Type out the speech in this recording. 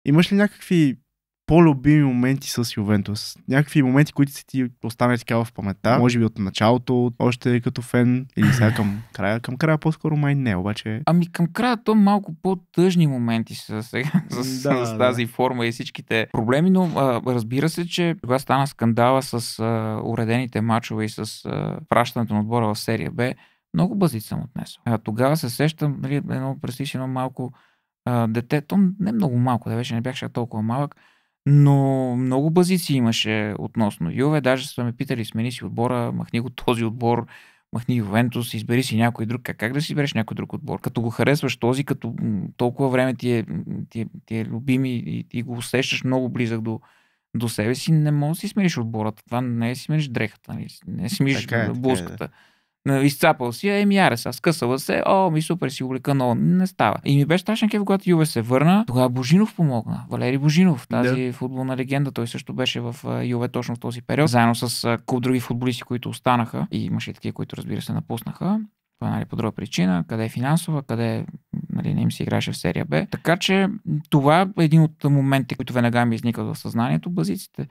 Имаш ли някакви по-любими моменти с Ювентус? Някакви моменти, които си ти останали така в паметта? Може би от началото, още като фен, или сега към края? Към края по-скоро май не, обаче... Ами към края то малко по-тъжни моменти са сега с тази форма и всичките проблеми, но разбира се, че когато стана скандала с уредените мачове и с пращането на отбора в серия Б, много бъзици съм отнесъл. Тогава се сещам, нали, едно малко дете, то не много малко, да вече не бях толкова малък, но много базици имаше относно Юве. Даже сме ме питали, смени си отбора, махни го този отбор, махни Ювентус, избери си някой друг. Как да си избереш някой друг отбор? Като го харесваш този, като толкова време ти е любими и го усещаш много близък до себе си, не можеш да си смениш отбора. Това не е си смениш дрехата, не си смениш блузката. Изцапал си, аре скъсала се, ми супер си облека, но не става. И ми беше страшен кеф, когато Юве се върна. Тогава Божинов помогна. Валери Божинов, тази футболна легенда, той също беше в Юве точно в този период, заедно с куп други футболисти, които останаха. И имаше и такива, които разбира се напуснаха. Това по друга причина, къде е финансова, къде не им се играше в серия Б. Така че това е един от моментите, които веднага ми изникат в съзнанието, базиците.